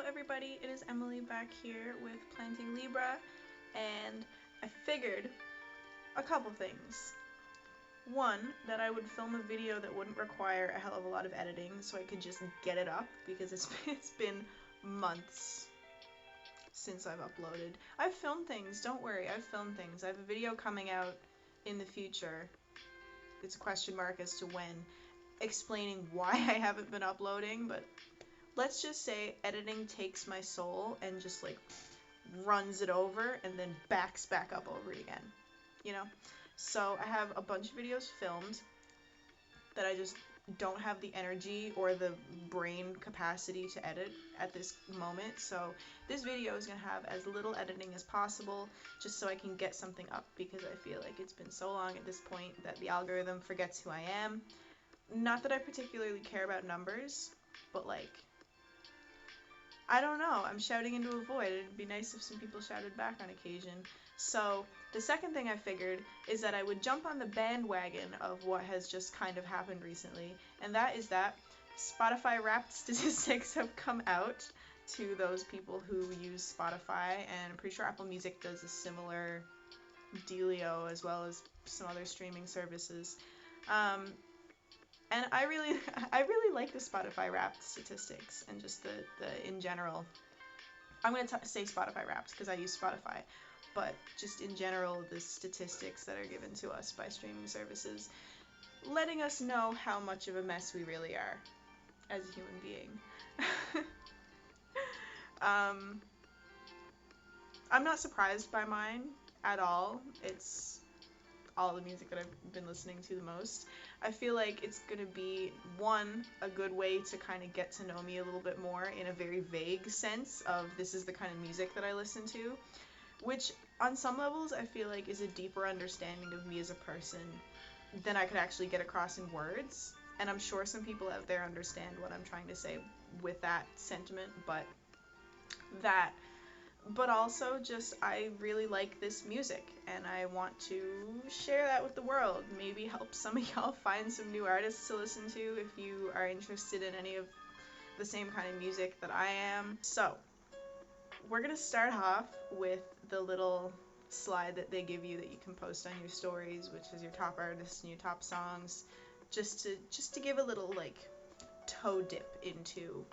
everybody, it is Emily back here with Planting Libra, and I figured a couple things. One, that I would film a video that wouldn't require a hell of a lot of editing, so I could just get it up, because it's been months since I've uploaded. I've filmed things, don't worry, I've filmed things. I have a video coming out in the future, it's a question mark as to when, explaining why I haven't been uploading, but let's just say editing takes my soul and just like runs it over and then backs back up over it again, you know? So I have a bunch of videos filmed that I just don't have the energy or the brain capacity to edit at this moment. So this video is going to have as little editing as possible just so I can get something up, because I feel like it's been so long at this point that the algorithm forgets who I am. Not that I particularly care about numbers, but like, I don't know, I'm shouting into a void. It'd be nice if some people shouted back on occasion. So the second thing I figured is that I would jump on the bandwagon of what has just kind of happened recently, and that is that Spotify Wrapped statistics have come out to those people who use Spotify, and I'm pretty sure Apple Music does a similar dealio, as well as some other streaming services. And I really like the Spotify Wrapped statistics, and just the in general. I'm going to say Spotify Wrapped because I use Spotify, but just in general, the statistics that are given to us by streaming services, letting us know how much of a mess we really are as a human being. I'm not surprised by mine at all. It's all the music that I've been listening to the most. I feel like it's gonna be, one, a good way to kind of get to know me a little bit more in a very vague sense of this is the kind of music that I listen to, which on some levels I feel like is a deeper understanding of me as a person than I could actually get across in words. And I'm sure some people out there understand what I'm trying to say with that sentiment, but also just I really like this music and I want to share that with the world. Maybe help some of y'all find some new artists to listen to if you are interested in any of the same kind of music that I am. So we're gonna start off with the little slide that they give you that you can post on your stories, which is your top artists and your top songs, just to give a little like toe dip into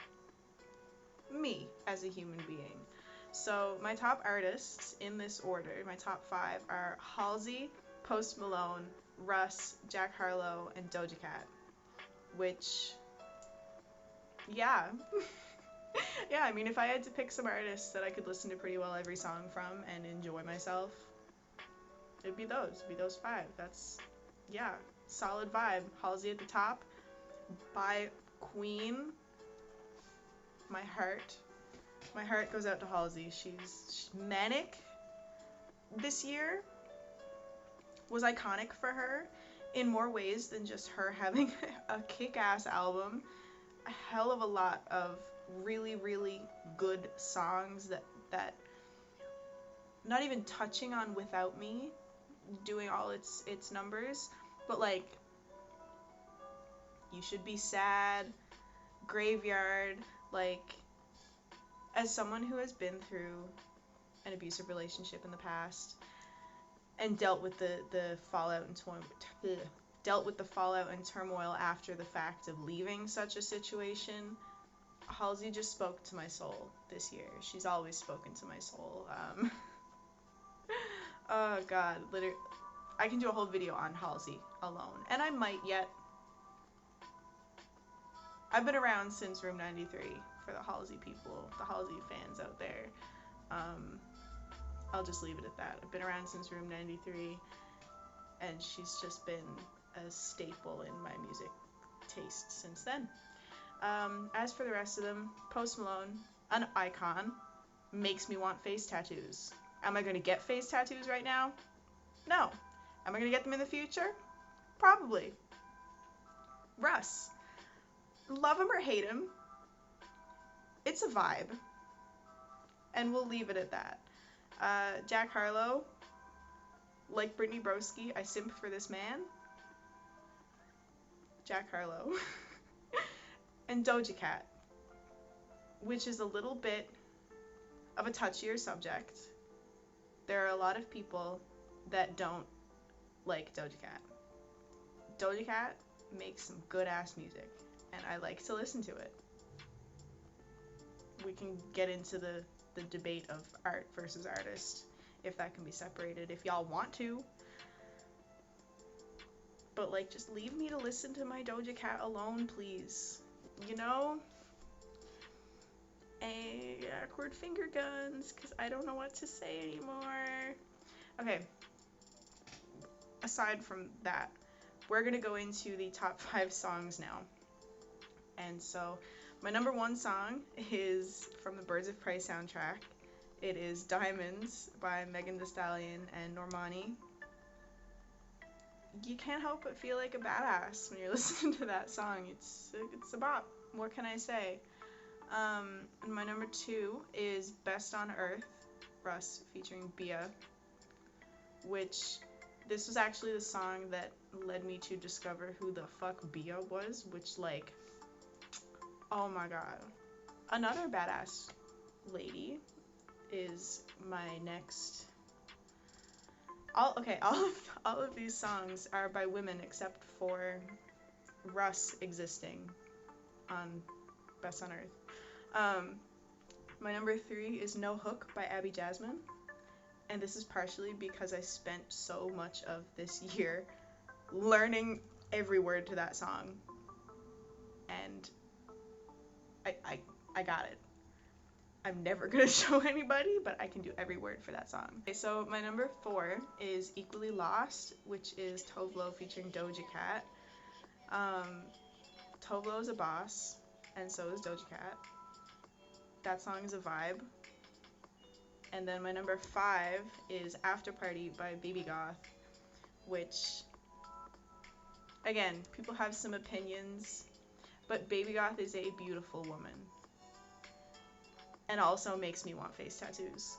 me as a human being. So my top artists in this order, my top 5 are Halsey, Post Malone, Russ, Jack Harlow, and Doja Cat. Which, yeah. Yeah, I mean, if I had to pick some artists that I could listen to pretty well every song from and enjoy myself, it'd be those 5. That's, yeah, solid vibe. Halsey at the top, by Queen, my heart goes out to Halsey. She's manic. This year was iconic for her in more ways than just her having a kick-ass album. A hell of a lot of really, really good songs that not even touching on Without Me, doing all its numbers, but like You Should Be Sad, Graveyard, like, as someone who has been through an abusive relationship in the past and dealt with the fallout and turmoil after the fact of leaving such a situation, Halsey just spoke to my soul this year. She's always spoken to my soul. Oh god, literally, I can do a whole video on Halsey alone, and I might yet. I've been around since Room 93 for the Halsey people, the Halsey fans out there. I'll just leave it at that. I've been around since Room 93, and she's just been a staple in my music taste since then. As for the rest of them, Post Malone, an icon, makes me want face tattoos. Am I going to get face tattoos right now? No. Am I going to get them in the future? Probably. Russ. Love him or hate him, it's a vibe. And we'll leave it at that. Jack Harlow, like Brittany Broski, I simp for this man. Jack Harlow. And Doja Cat. which is a little bit of a touchier subject. There are a lot of people that don't like Doja Cat. Doja Cat makes some good ass music, and I like to listen to it. We can get into the debate of art versus artist, if that can be separated, if y'all want to. But, like, just leave me to listen to my Doja Cat alone, please. You know? Awkward finger guns, because I don't know what to say anymore. Okay. Aside from that, we're gonna go into the top 5 songs now. And so, my number 1 song is from the Birds of Prey soundtrack. It is Diamonds by Megan Thee Stallion and Normani. You can't help but feel like a badass when you're listening to that song. It's a bop. What can I say? And my number 2 is Best on Earth, Russ featuring Bia, which this was actually the song that led me to discover who the fuck Bia was, which, like, oh my god. Another badass lady is my next. All of these songs are by women except for Russ existing on Best on Earth. My number 3 is No Hook by Abby Jasmine, and this is partially because I spent so much of this year learning every word to that song, and I got it. I'm never gonna show anybody, but I can do every word for that song. Okay, so my number 4 is Equally Lost, which is Tove Lo featuring Doja Cat. Tove Lo is a boss, and so is Doja Cat. That song is a vibe. And then my number 5 is After Party by Baby Goth, which, again, people have some opinions, but Baby Goth is a beautiful woman. And also makes me want face tattoos.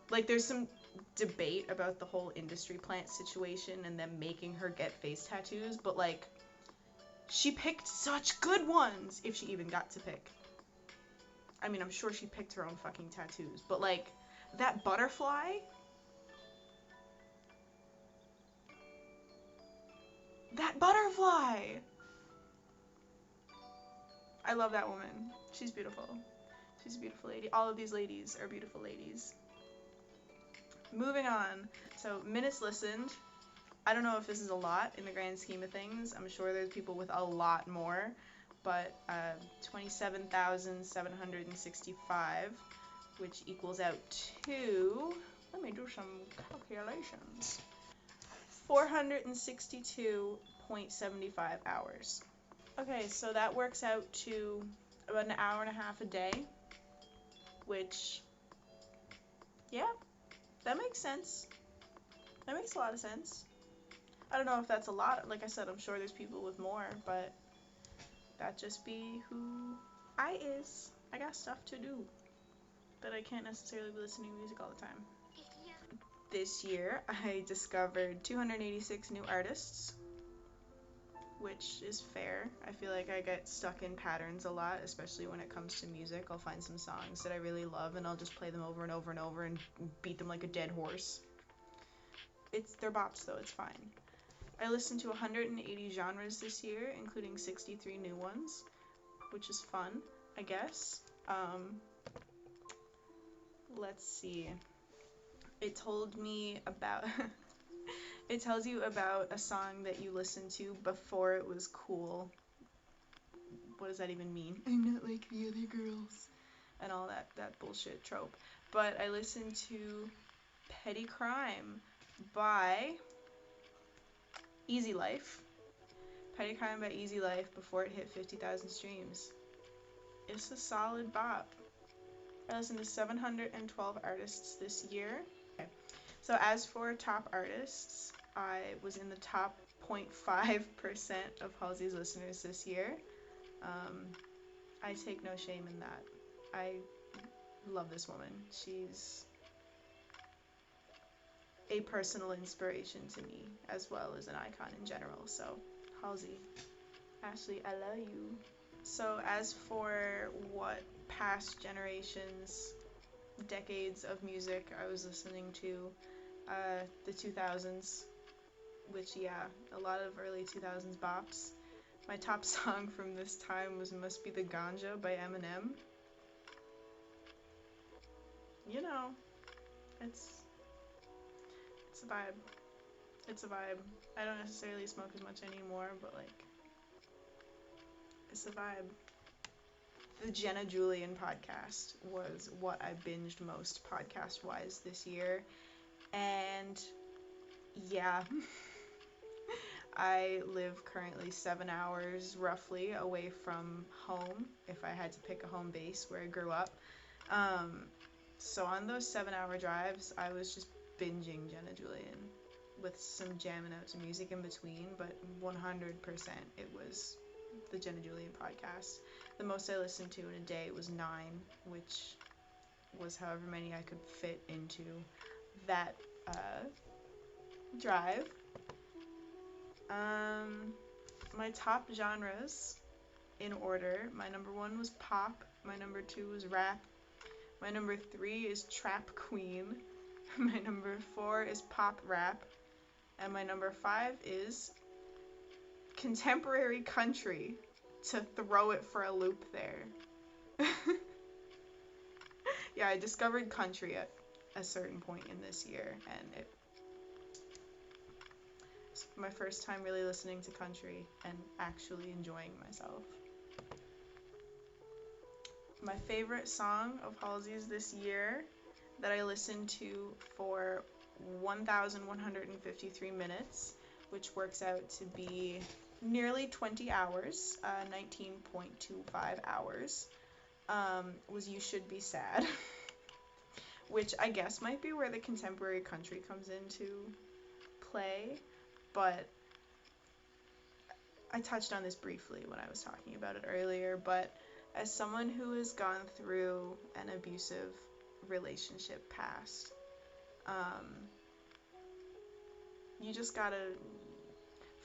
Like, there's some debate about the whole industry plant situation and them making her get face tattoos, but, like, she picked such good ones, if she even got to pick. I mean, I'm sure she picked her own fucking tattoos, but, like, that butterfly? That butterfly! I love that woman. She's beautiful. She's a beautiful lady. All of these ladies are beautiful ladies. Moving on. So, minutes listened. I don't know if this is a lot in the grand scheme of things. I'm sure there's people with a lot more. But 27,765, which equals out to, let me do some calculations, 462.75 hours. Okay, so that works out to about an hour and a half a day, which, yeah, that makes sense. That makes a lot of sense. I don't know if that's a lot. Like I said, I'm sure there's people with more, but that just be who I is. I got stuff to do, but I can't necessarily be listening to music all the time. This year, I discovered 286 new artists, which is fair. I feel like I get stuck in patterns a lot, especially when it comes to music. I'll find some songs that I really love, and I'll just play them over and over and over and beat them like a dead horse. They're bops, though. It's fine. I listened to 180 genres this year, including 63 new ones, which is fun, I guess. Let's see. It told me about... It tells you about a song that you listened to before it was cool. What does that even mean? I'm not like the other girls. And all that bullshit trope. But I listened to Petty Crime by Easy Life. Petty Crime by Easy Life before it hit 50,000 streams. It's a solid bop. I listened to 712 artists this year. Okay. So as for top artists, I was in the top 0.5% of Halsey's listeners this year. I take no shame in that. I love this woman. She's a personal inspiration to me, as well as an icon in general. So, Halsey, Ashley, I love you. So as for what past generations, decades of music I was listening to, the 2000s, which, yeah, a lot of early 2000s bops. My top song from this time was Must Be the Ganja by Eminem. You know, it's a vibe. It's a vibe. I don't necessarily smoke as much anymore, but like, it's a vibe. The Jenna Julian podcast was what I binged most podcast-wise this year, and yeah, I live currently 7 hours roughly away from home, if I had to pick a home base where I grew up. So on those 7-hour drives, I was just binging Jenna Julian with some jamming out to music in between, but 100% it was the Jenna Julian podcast. The most I listened to in a day was 9, which was however many I could fit into that drive. My top genres in order, my number 1 was pop, my number 2 was rap, my number 3 is trap queen, my number 4 is pop rap, and my number 5 is contemporary country, to throw it for a loop there. Yeah, I discovered country at a certain point in this year, and it's my first time really listening to country and actually enjoying myself. My favorite song of Halsey's this year that I listened to for 1,153 minutes, which works out to be nearly 20 hours, 19.25 hours, was You Should Be Sad, which I guess might be where the contemporary country comes into play, but I touched on this briefly when I was talking about it earlier, but as someone who has gone through an abusive relationship past, you just gotta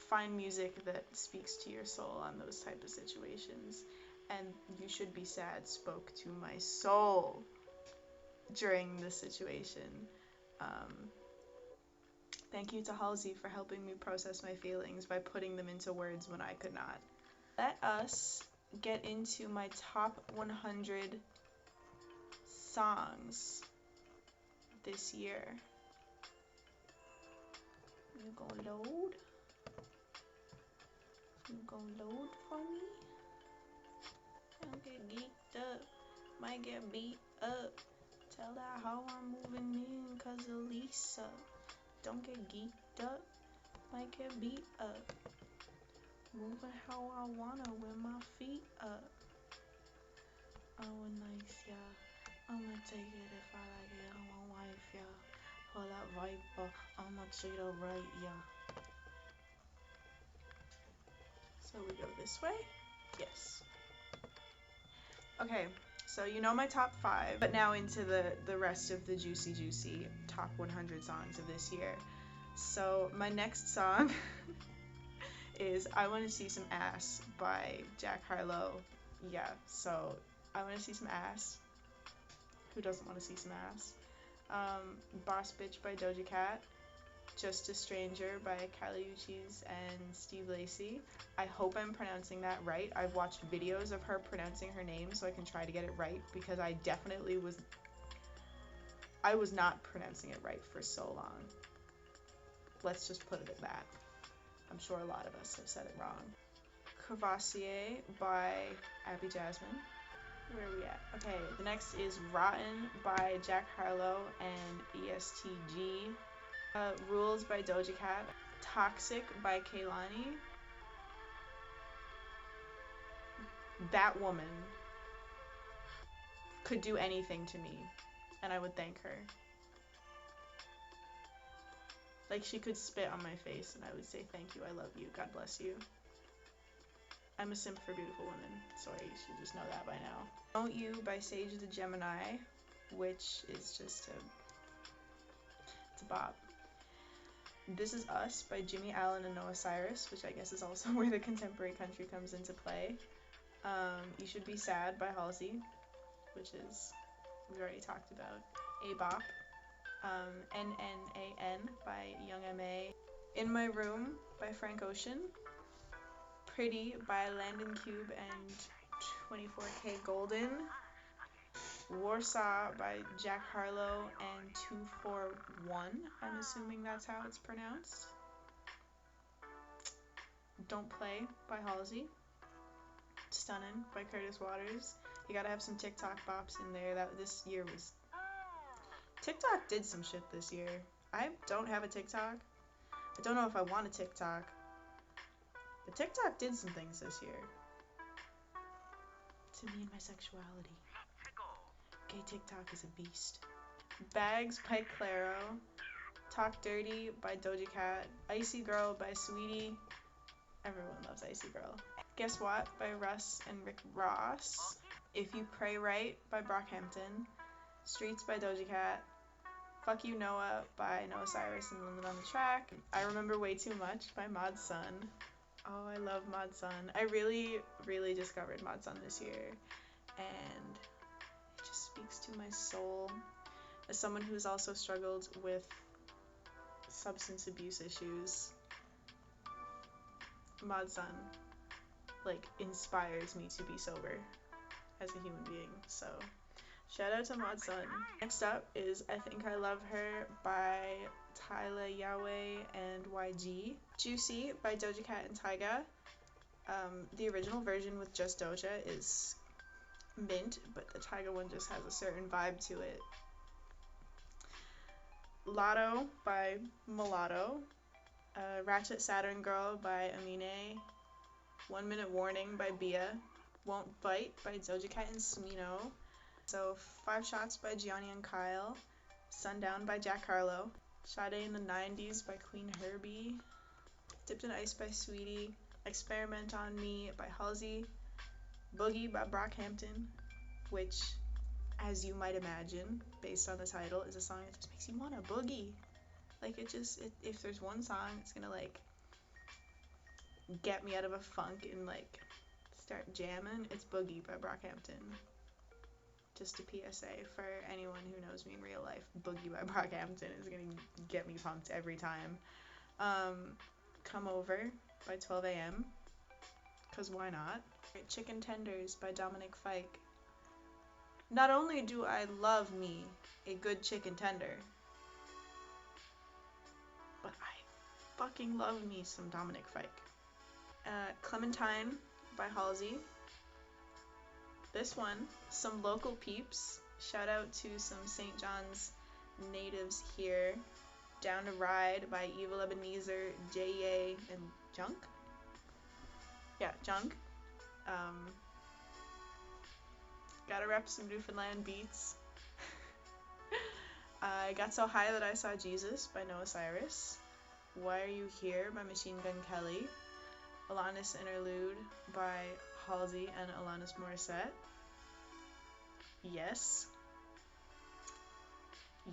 find music that speaks to your soul on those type of situations, and You Should Be Sad spoke to my soul during this situation. Thank you to Halsey for helping me process my feelings by putting them into words when I could not. Let us get into my top 100 songs this year. You gonna load? You gonna load for me? Don't get geeked up, might get beat up. Tell that hoe I'm moving in 'cause of Lisa. Don't get geeked up, might get beat up. Moving how I wanna with my feet up. Oh, nice, yeah. I'ma take it if I like it. I'm a wife, yeah. Pull that viper, I'ma treat her right, yeah. So we go this way? Yes. Okay, so you know my top 5, but now into the rest of the juicy top 100 songs of this year. So my next song is I Wanna See Some Ass by Jack Harlow. Yeah, so I Wanna See Some Ass. Who doesn't want to see some ass? Boss Bitch by Doja Cat. Just a Stranger by Kali Uchis and Steve Lacy. I hope I'm pronouncing that right. I've watched videos of her pronouncing her name so I can try to get it right, because I was not pronouncing it right for so long. Let's just put it at that. I'm sure a lot of us have said it wrong. Cavassier by Abby Jasmine. Where are we at? Okay, the next is Rotten by Jack Harlow and ESTG. Rules by Doja Cat. Toxic by Kehlani. That woman could do anything to me, and I would thank her. Like, she could spit on my face, and I would say, thank you, I love you, God bless you. I'm a simp for beautiful women, so you should just know that by now. Don't You by Sage the Gemini, which is just it's a bop. This Is Us by Jimmy Allen and Noah Cyrus, which I guess is also where the contemporary country comes into play. You Should Be Sad by Halsey, which is, we already talked about. A Bop. NNAN by Young M.A. In My Room by Frank Ocean. Pretty by Landon Cube and 24K Golden. Warsaw by Jack Harlow and 241. I'm assuming that's how it's pronounced. Don't Play by Halsey. Stunnin' by Curtis Waters. You gotta have some TikTok bops in there. This year was... TikTok did some shit this year. I don't have a TikTok. I don't know if I want a TikTok. But TikTok did some things this year. To me and my sexuality. Gay TikTok is a beast. Bags by Claro. Talk Dirty by Doja Cat. Icy Girl by Sweetie. Everyone loves Icy Girl. Guess What by Russ and Rick Ross. If You Pray Right by Brockhampton. Streets by Doja Cat. Fuck You Noah by Noah Cyrus and Limit on the Track. I Remember Way Too Much by Mod Sun. Oh, I love Mod Sun. I really discovered Mod Sun this year, and it just speaks to my soul. As someone who's also struggled with substance abuse issues, Mod Sun, like, inspires me to be sober as a human being, so shout out to Mod Sun. Next up is I Think I Love Her by Tyla Yahweh and YG. Juicy by Doja Cat and Tyga. The original version with just Doja is mint, but the Tyga one just has a certain vibe to it. Lotto by Mulatto. Ratchet Saturn Girl by Amine. 1 Minute Warning by Bia. Won't Bite by Doja Cat and Smino. So 5 Shots by Gianni and Kyle. Sundown by Jack Harlow. Sade in the 90s by Queen Herbie. Dipped in Ice by Sweetie. Experiment on Me by Halsey. Boogie by Brockhampton, which, as you might imagine, based on the title, is a song that just makes you want to boogie. Like, if there's one song that's gonna, like, get me out of a funk and, like, start jamming, it's Boogie by Brockhampton. Just a PSA for anyone who knows me in real life, Boogie by Brockhampton is gonna get me pumped every time. Come Over by 12 a.m. Cause why not? Chicken Tenders by Dominic Fike. Not only do I love me a good chicken tender, but I fucking love me some Dominic Fike. Clementine by Halsey. This one, some local peeps. Shout out to some St. John's natives here. Down to Ride by Evil Ebenezer, J.A. and Junk? Yeah, Junk. Gotta rep some Newfoundland beats. I Got So High That I Saw Jesus by Noah Cyrus. Why Are You Here by Machine Gun Kelly. Alanis Interlude by Halsey and Alanis Morissette. Yes.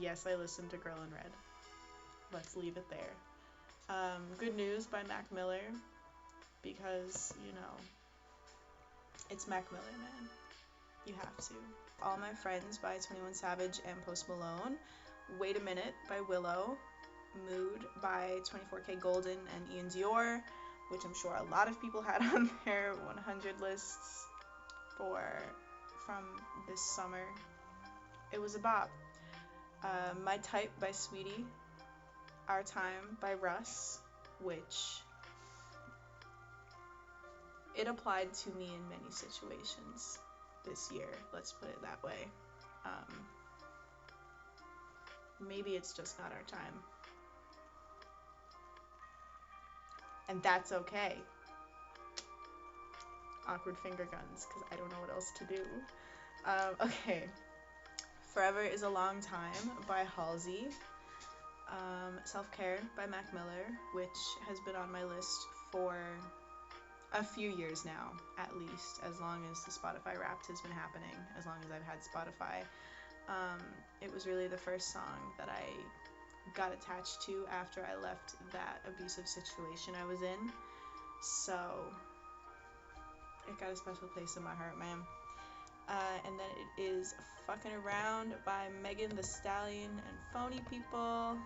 Yes, I listened to Girl in Red. Let's leave it there. Good News by Mac Miller, because, you know, it's Mac Miller, man. You have to. All My Friends by 21 Savage and Post Malone. Wait a Minute by Willow. Mood by 24K Golden and Ian Dior, which I'm sure a lot of people had on their 100 lists from this summer. It was a bop. My Type by Sweetie. Our Time by Russ, which it applied to me in many situations this year, let's put it that way. Maybe it's just not our time. And that's okay. Awkward finger guns, because I don't know what else to do. Okay. Forever Is a Long Time by Halsey. Self-Care by Mac Miller, which has been on my list for a few years now, at least, as long as the Spotify Wrapped has been happening, as long as I've had Spotify. It was really the first song that I got attached to after I left that abusive situation I was in, so it got a special place in my heart, man. And then it is Fucking Around by Megan Thee Stallion and Phony People.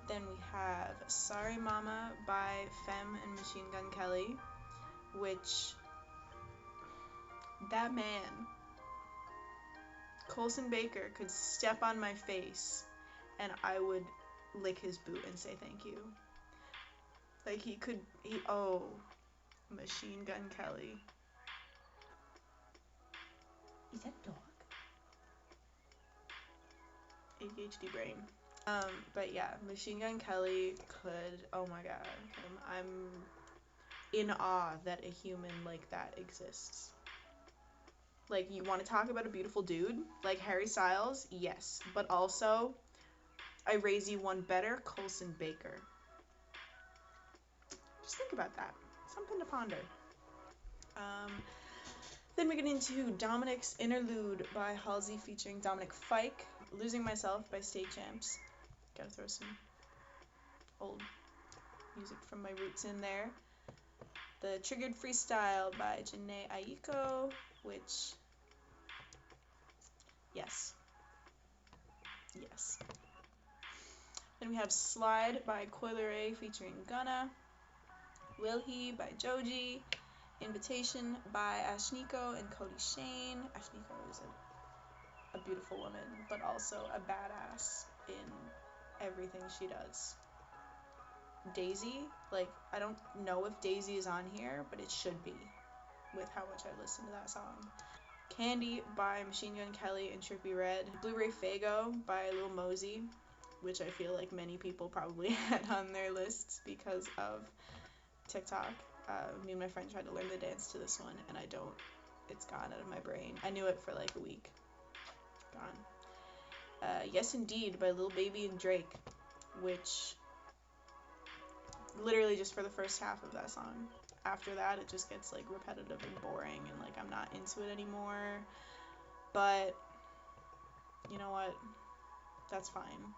Then we have Sorry Mama by Femme and Machine Gun Kelly, which, that man, Colson Baker, could step on my face and I would lick his boot and say thank you. Like, oh, Machine Gun Kelly. Is that dog? ADHD brain. But yeah, Machine Gun Kelly could, oh my god, I'm in awe that a human like that exists. Like, you want to talk about a beautiful dude, like Harry Styles? Yes. But also, I raise you one better, Colson Baker. Just think about that. Something to ponder. Then we get into Dominic's Interlude by Halsey featuring Dominic Fike. Losing Myself by State Champs. Gotta throw some old music from my roots in there. The Triggered Freestyle by Janae Aiko, which, yes. Then we have Slide by Coil Ray featuring Gunna. Will He by Joji. Invitation by Ashniko and Cody Shane. Ashniko is a beautiful woman, but also a badass in everything she does. Daisy, like, I don't know if Daisy is on here, but it should be, with how much I listen to that song. Candy by Machine Gun Kelly and Trippie Redd. Blu-ray Fago by Lil Mosey, which I feel like many people probably had on their lists because of TikTok. Me and my friend tried to learn the dance to this one, and it's gone out of my brain. I knew it for like a week. Gone. Yes Indeed by Lil Baby and Drake, which, literally just for the first half of that song. After that, it just gets like repetitive and boring, and like I'm not into it anymore. But you know what? That's fine.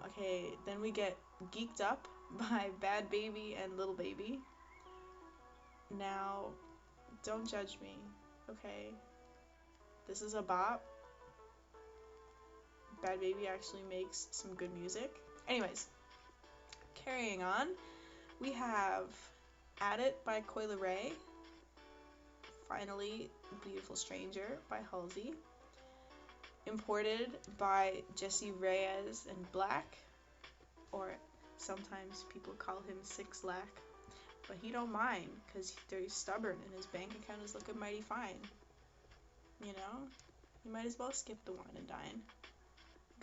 Okay, then we get Geeked Up by Bad Baby and Lil Baby. Now, don't judge me, okay? This is a bop. Bad Baby actually makes some good music. Anyways, carrying on, we have At It by Coil Ray. Finally, Beautiful Stranger by Halsey. Imported by Jesse Reyes and Black, or sometimes people call him Six Lack, but he don't mind because they're stubborn and his bank account is looking mighty fine. You know, you might as well skip the wine and dine.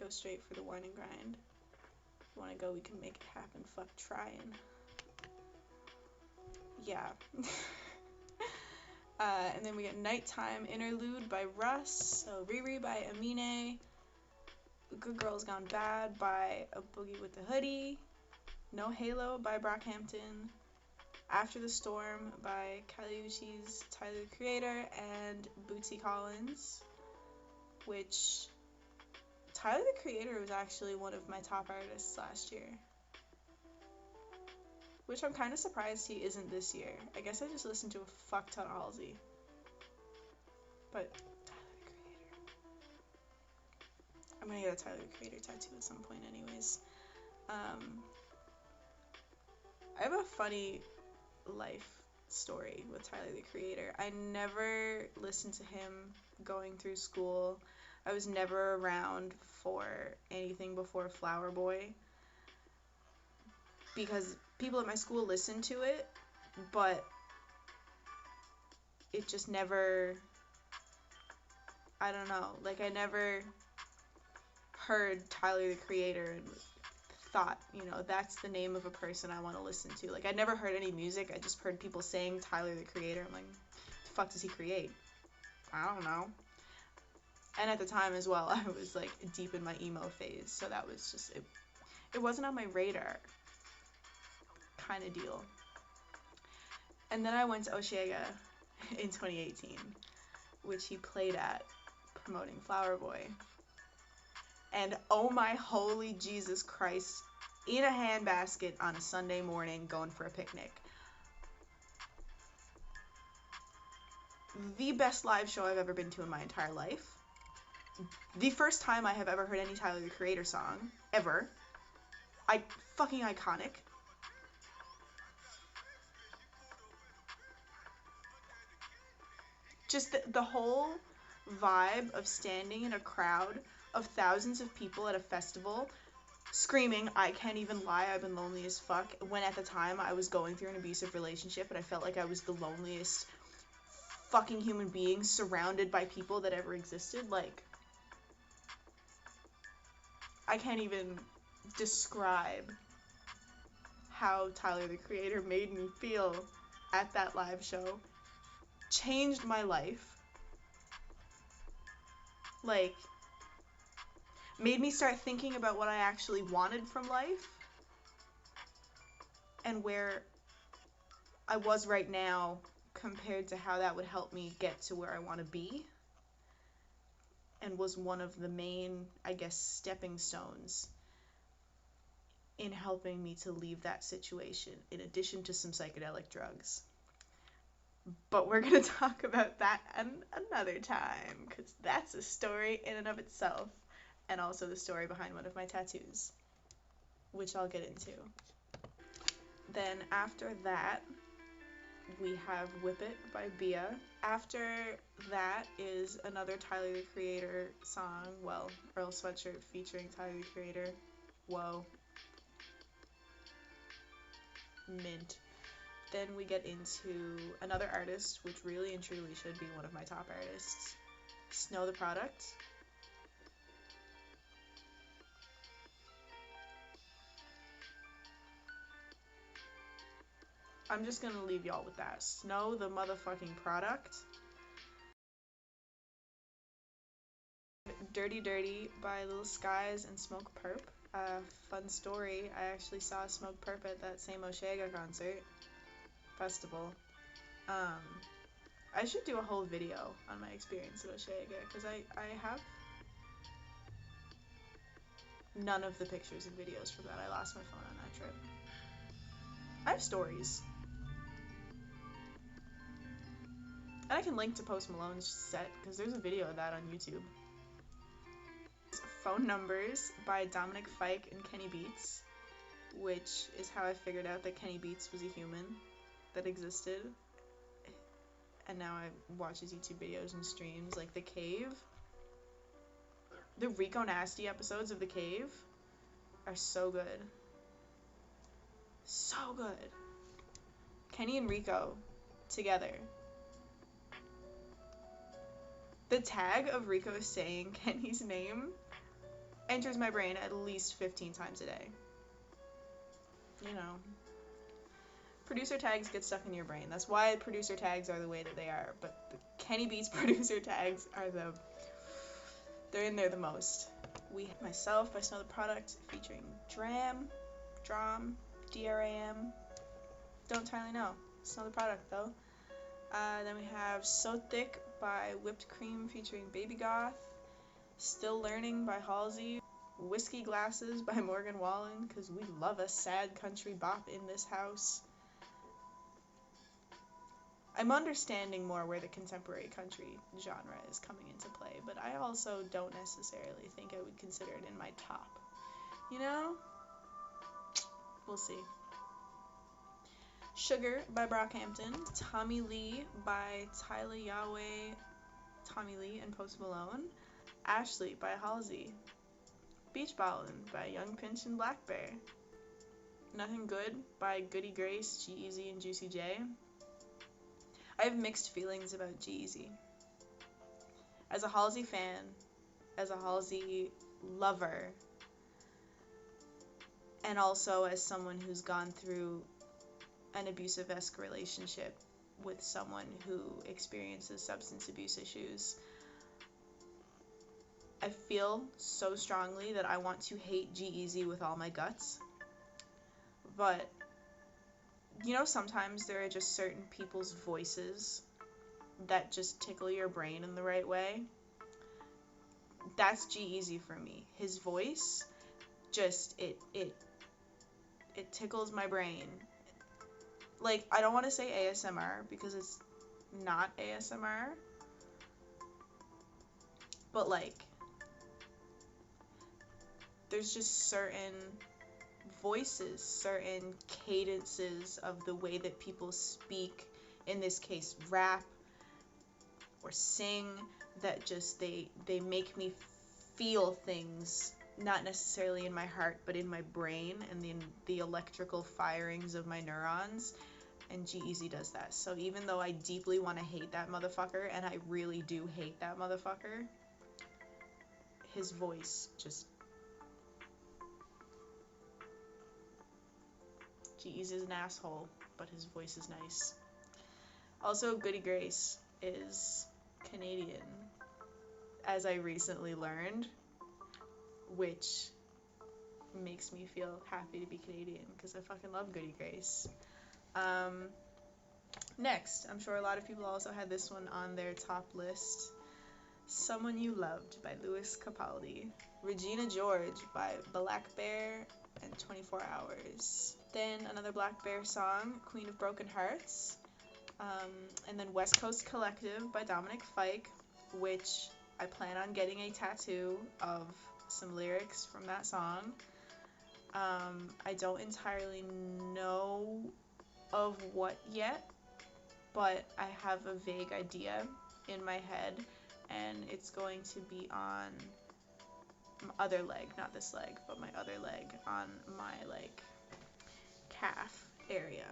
Go straight for the wine and grind. If you want to go, we can make it happen. Fuck trying. Yeah. And then we get Nighttime Interlude by Russ. So Riri by Amine. Good Girls Gone Bad by A Boogie with the Hoodie. No Halo by Brockhampton. After the Storm by Kali Uchis, Tyler the Creator, and Bootsy Collins. Which, Tyler the Creator was actually one of my top artists last year. Which I'm kind of surprised he isn't this year. I guess I just listened to a fuck ton of Halsey. But Tyler the Creator. I'm gonna get a Tyler the Creator tattoo at some point anyways. I have a funny life story with Tyler the Creator. I never listened to him going through school. I was never around for anything before Flower Boy. Because people at my school listened to it, but it just never, I don't know, like I never heard Tyler the Creator and thought, you know, that's the name of a person I want to listen to. Like I never heard any music, I just heard people saying Tyler the Creator. I'm like, the fuck does he create? I don't know. And at the time as well, I was like deep in my emo phase, so that was just, it wasn't on my radar. Kind of deal. And then I went to Osheaga in 2018, which he played at promoting Flower Boy. And oh my holy Jesus Christ, in a handbasket on a Sunday morning going for a picnic. the best live show I've ever been to in my entire life. The first time I have ever heard any Tyler the Creator song, ever. Fucking iconic. Just the whole vibe of standing in a crowd of thousands of people at a festival screaming, I can't even lie, I've been lonely as fuck, when at the time I was going through an abusive relationship and I felt like I was the loneliest fucking human being surrounded by people that ever existed. Like, I can't even describe how Tyler the Creator made me feel at that live show. Changed my life. Like, made me start thinking about what I actually wanted from life and where I was right now compared to how that would help me get to where I want to be, and was one of the main, I guess, stepping stones in helping me to leave that situation, in addition to some psychedelic drugs. But we're going to talk about that another time, because that's a story in and of itself, and also the story behind one of my tattoos, which I'll get into. Then after that, we have Whip It by Bia. After that is another Tyler the Creator song, well, Earl Sweatshirt featuring Tyler the Creator. Whoa. Mint. Then we get into another artist, which really and truly should be one of my top artists, Snow the Product. I'm just gonna leave y'all with that. Snow the motherfucking Product. Dirty Dirty by Little Skies and Smoke Perp. Fun story, I actually saw Smoke Perp at that same Oshega concert festival. I should do a whole video on my experience at Oshega, because I have none of the pictures and videos from that. I lost my phone on that trip. I have stories. And I can link to Post Malone's set, because there's a video of that on YouTube. Phone Numbers by Dominic Fike and Kenny Beats, which is how I figured out that Kenny Beats was a human that existed. And now I watch his YouTube videos and streams, like The Cave. The Rico Nasty episodes of The Cave are so good. So good. Kenny and Rico together. The tag of Rico saying Kenny's name enters my brain at least 15 times a day. You know. Producer tags get stuck in your brain. That's why producer tags are the way that they are. But the Kenny Beats producer tags are they're in there the most. We have Myself by Snow the Product featuring Dram, D-R-A-M. Don't entirely know. Snow the Product though. Then we have So Thick by Whipped Cream featuring Baby Goth. Still Learning by Halsey. Whiskey Glasses by Morgan Wallen, because we love a sad country bop in this house. I'm understanding more where the contemporary country genre is coming into play, but I also don't necessarily think I would consider it in my top. You know? We'll see. Sugar by Brockhampton. Tommy Lee by Tyler Yahweh, Tommy Lee, and Post Malone. Ashley by Halsey. Beach Ballin' by Young Pinch and Black Bear. Nothing Good by Goody Grace, G-Eazy, and Juicy J. I have mixed feelings about G-Eazy. As a Halsey fan, as a Halsey lover, and also as someone who's gone through an abusive-esque relationship with someone who experiences substance abuse issues, I feel so strongly that I want to hate G-Eazy with all my guts. But, you know, sometimes there are just certain people's voices that just tickle your brain in the right way. That's G-Eazy for me. His voice just, it tickles my brain. Like, I don't want to say ASMR because it's not ASMR, but like there's just certain voices, certain cadences of the way that people speak, in this case rap or sing, that just they make me feel things, not necessarily in my heart but in my brain and in the electrical firings of my neurons, and G-Eazy does that. So even though I deeply want to hate that motherfucker, and I really do hate that motherfucker, his voice just... G-Eazy's an asshole, but his voice is nice. Also, Goody Grace is Canadian, as I recently learned, which makes me feel happy to be Canadian, because I fucking love Goody Grace. Next, I'm sure a lot of people also had this one on their top list. Someone You Loved by Louis Capaldi. Regina George by Black Bear and 24 Hours. Then another Black Bear song, Queen of Broken Hearts. And then West Coast Collective by Dominic Fike, which I plan on getting a tattoo of some lyrics from that song. I don't entirely know of what yet, but I have a vague idea in my head, and it's going to be on my other leg, not this leg, but my other leg, on my like calf area.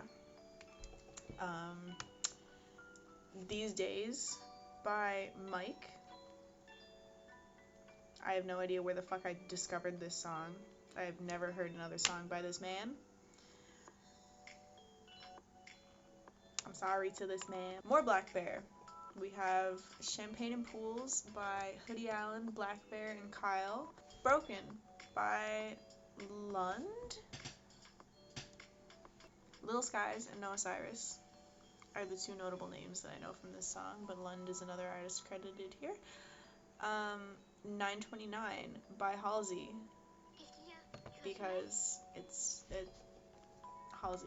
These Days by Mike. I have no idea where the fuck I discovered this song. I have never heard another song by this man. I'm sorry to this man. More Black Bear. We have Champagne and Pools by Hoodie Allen, Black Bear, and Kyle. Broken by Lund, Little Skies, and Noah Cyrus are the two notable names that I know from this song, but Lund is another artist credited here. 929 by Halsey, because Halsey.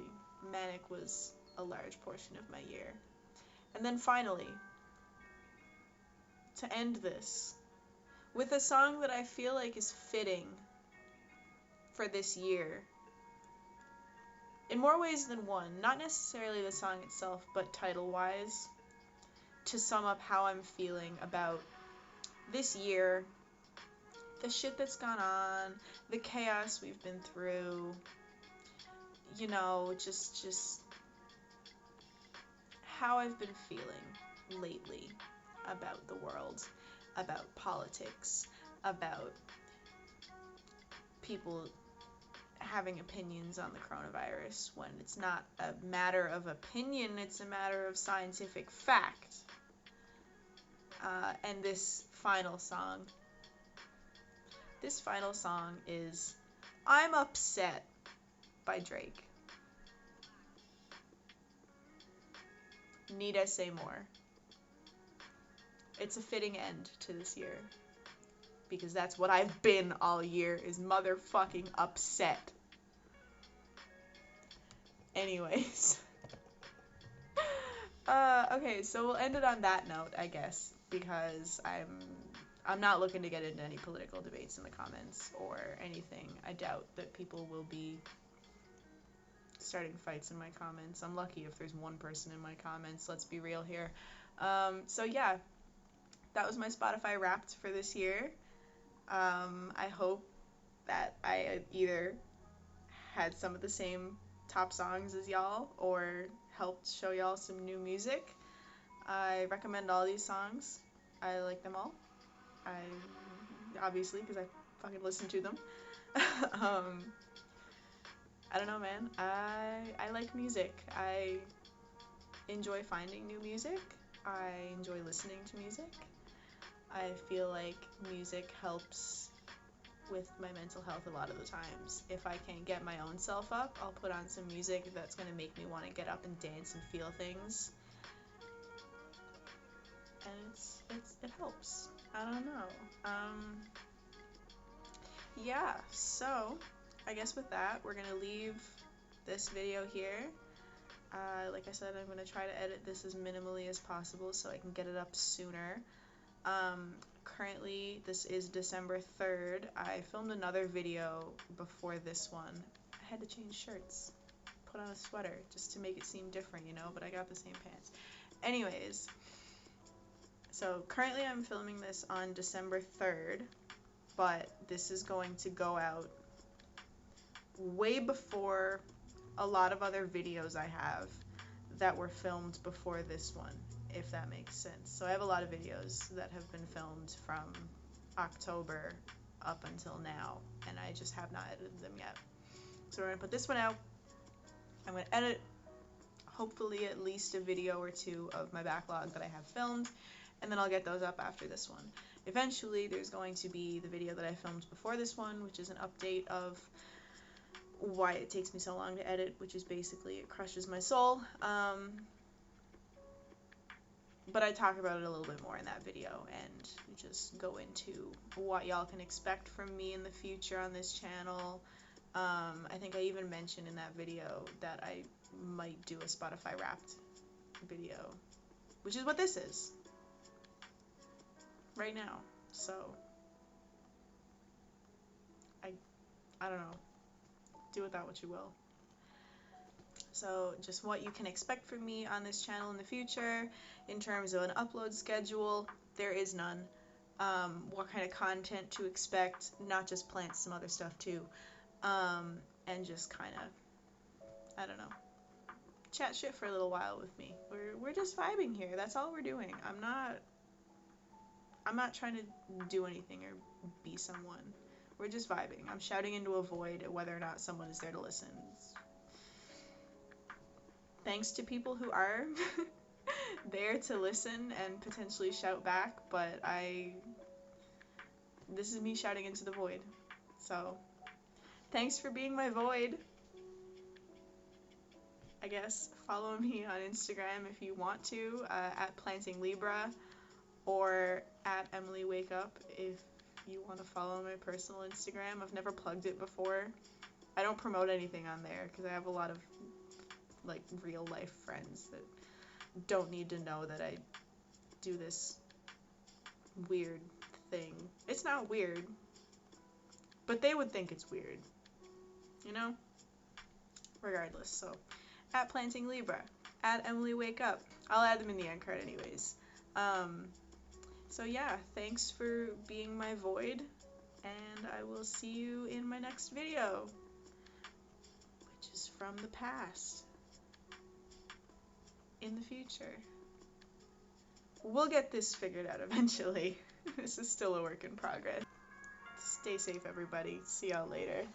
Manic was a large portion of my year. And then finally, to end this, with a song that I feel like is fitting for this year, in more ways than one, not necessarily the song itself, but title-wise, to sum up how I'm feeling about this year, the shit that's gone on, the chaos we've been through, you know, just how I've been feeling lately about the world, about politics, about people having opinions on the coronavirus, when it's not a matter of opinion, it's a matter of scientific fact. And this final song is I'm Upset by Drake. Need I say more? It's a fitting end to this year, because that's what I've been all year, is motherfucking upset. Anyways. Okay, so we'll end it on that note, I guess, because I'm not looking to get into any political debates in the comments or anything. I doubt that people will be starting fights in my comments. I'm lucky if there's one person in my comments, let's be real here. So yeah, that was my Spotify Wrapped for this year. I hope that I either had some of the same top songs as y'all, or helped show y'all some new music. I recommend all these songs. I like them all. Obviously, because I fucking listen to them. I don't know, man. I like music. I enjoy finding new music. I enjoy listening to music. I feel like music helps with my mental health a lot of the times. If I can't get my own self up, I'll put on some music that's gonna make me want to get up and dance and feel things. And it helps. I don't know. So I guess with that, we're gonna leave this video here. Like I said, I'm going to try to edit this as minimally as possible so I can get it up sooner. Currently, this is December 3rd. I filmed another video before this one. I had to change shirts, put on a sweater, just to make it seem different, you know, but I got the same pants. Anyways, so currently I'm filming this on December 3rd, but this is going to go out way before a lot of other videos I have that were filmed before this one, if that makes sense. So I have a lot of videos that have been filmed from October up until now, and I just have not edited them yet. So we're going to put this one out. I'm going to edit hopefully at least a video or two of my backlog that I have filmed, and then I'll get those up after this one. Eventually there's going to be the video that I filmed before this one, which is an update of why it takes me so long to edit, which is basically it crushes my soul. But I talk about it a little bit more in that video and just go into what y'all can expect from me in the future on this channel. I think I even mentioned in that video that I might do a Spotify Wrapped video, which is what this is right now. So I don't know. Do with that what you will. So just what you can expect from me on this channel in the future in terms of an upload schedule, there is none. What kind of content to expect, not just plants, some other stuff too. And just kind of, I don't know, chat shit for a little while with me. We're just vibing here. That's all we're doing. I'm not trying to do anything or be someone. We're just vibing. I'm shouting into a void whether or not someone is there to listen. Thanks to people who are there to listen and potentially shout back, but this is me shouting into the void. So, thanks for being my void. I guess follow me on Instagram if you want to, at Planting Libra, or at Emily Wake Up if you want to follow my personal Instagram. I've never plugged it before. I don't promote anything on there because I have a lot of like real life friends that don't need to know that I do this weird thing. It's not weird, but they would think it's weird, you know? Regardless, so at Planting Libra, at Emily Wake Up. I'll add them in the end card anyways. So yeah, thanks for being my void, and I will see you in my next video, which is from the past, in the future. We'll get this figured out eventually. This is still a work in progress. Stay safe, everybody. See y'all later.